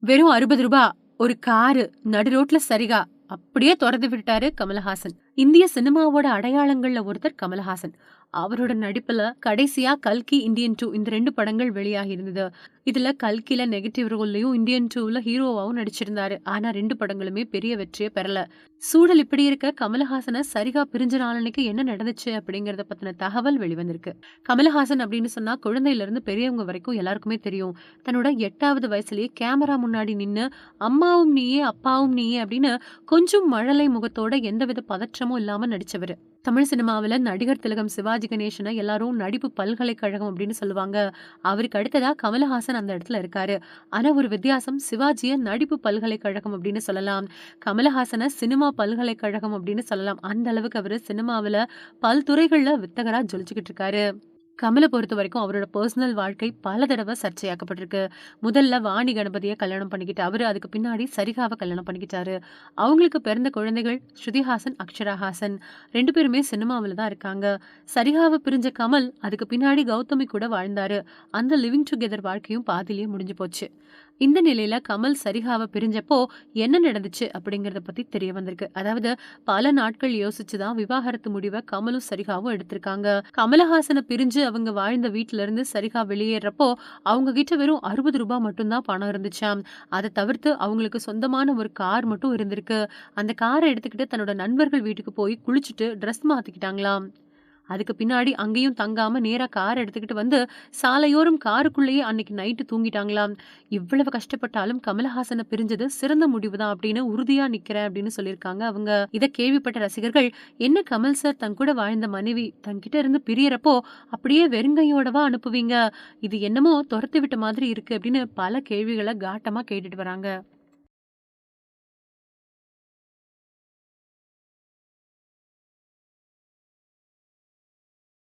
வெறும் ரூ. 60 ஒரு காரு நடு ரோட்ல சரிகா அப்படியே தொறந்து விட்டாரு கமலஹாசன். இந்திய சினிமாவோட அடையாளங்கள்ல ஒருத்தர் கமலஹாசன். அவரோட நடிப்புல கடைசியா கல்கி, இந்தியன் 2 இந்த 2 படங்கள் வெளியாகி இருந்தது. இதுல கல்கில நெகட்டிவ் ரோல்லயும், இந்தியன் 2ல ஹீரோவாவும் நடிச்சிருந்தாரு. ஆனா 2 படங்களுமே பெரிய வெற்றிய பெறல. சூழல் இப்படி இருக்க கமலஹாசன சரிகா பிரிஞ்ச நாளன்னைக்கு என்ன நடந்துச்சு அப்படிங்கறத பத்தின தகவல் வெளிவந்திருக்கு. கமலஹாசன் அப்படின்னு சொன்னா குழந்தையில இருந்து பெரியவங்க வரைக்கும் எல்லாருக்குமே தெரியும். தன்னோட 8வது வயசுலயே கேமரா முன்னாடி நின்னு அம்மாவும் நீயே, அப்பாவும் நீயே அப்படின்னு கொஞ்சம் மழலை முகத்தோட எந்தவித பதற்றமும் இல்லாம நடிச்சவரு. தமிழ் சினிமாவுல நடிகர் திலகம் சிவாஜி கணேசன எல்லாரும் நடிப்பு பல்கலைக்கழகம் அப்படின்னு சொல்லுவாங்க. அவருக்கு அடுத்ததா கமலஹாசன் அந்த இடத்துல இருக்காரு. ஆனா ஒரு வித்தியாசம், சிவாஜிய நடிப்பு பல்கலைக்கழகம் அப்படின்னு சொல்லலாம். கமலஹாசன சினிமா பல்கலைக்கழகம் அப்படின்னு சொல்லலாம். அந்த அளவுக்கு அவரு சினிமாவுல பல்துறைகள்ல வித்தகரா ஜொலிச்சுக்கிட்டு இருக்காரு. கமல பொறுத்தவரைக்கும் அவரோட பெர்சனல் வாழ்க்கை பல தடவ சர்ச்சையாக்கப்பட்டிருக்கு. முதல்ல வாணி கணபதிய கல்யாணம் பண்ணிக்கிட்டு அவரு அதுக்கு பின்னாடி சரிகாவ கல்யாணம் பண்ணிக்கிட்டாரு. அவங்களுக்கு பிறந்த குழந்தைகள் ஸ்ருதிஹாசன், அக்ஷராஹாசன் 2 பேருமே சினிமாவுல தான் இருக்காங்க. சரிகாவ பிரிஞ்ச கமல் அதுக்கு பின்னாடி கௌதமி கூட வாழ்ந்தாரு. அந்த லிவிங் டுகெதர் வாழ்க்கையும் பாதியிலேயே முடிஞ்சு போச்சு. இந்த நிலையில கமல் சரிகாவ பிரிஞ்சப்போ என்ன நடந்துச்சு அப்படிங்கறத பத்தி தெரிய வந்திருக்கு. அதாவது பல நாட்கள் யோசிச்சு தான் விவாகரத்து முடிவ கமலும் சரிகாவும் எடுத்திருக்காங்க. கமலஹாசன பிரிஞ்சு அவங்க வாழ்ந்த வீட்ல இருந்து சரிகா வெளியேறப்போ அவங்க கிட்ட வெறும் ரூ. 60 மட்டும் தான் பணம் இருந்துச்சாம். அதை தவிர்த்து அவங்களுக்கு சொந்தமான ஒரு கார் மட்டும் இருந்திருக்கு. அந்த காரை எடுத்துக்கிட்டு தன்னோட நண்பர்கள் வீட்டுக்கு போய் குளிச்சுட்டு ட்ரெஸ் மாத்திக்கிட்டாங்களாம். அதுக்கு பின்னாடி அங்கேயும் தங்காம நேரா கார் எடுத்துக்கிட்டு வந்து சாலையோரம் காருக்குள்ளேயே அன்னைக்கு நைட்டு தூங்கிட்டாங்களாம். இவ்வளவு கஷ்டப்பட்டாலும் கமலஹாசன பிரிஞ்சது சிறந்த முடிவுதான் அப்படின்னு உறுதியா நிக்கிறேன் அப்படின்னு சொல்லியிருக்காங்க அவங்க. இத கேள்விப்பட்ட ரசிகர்கள், என்ன கமல் சார் தன் கூட வாழ்ந்த மனைவி தன்கிட்ட இருந்து பிரியறப்போ அப்படியே வெறுங்கையோடவா அனுப்புவீங்க? இது என்னமோ துரத்தி விட்ட மாதிரி இருக்கு அப்படின்னு பல கேள்விகளை காட்டமா கேட்டுட்டு வராங்க.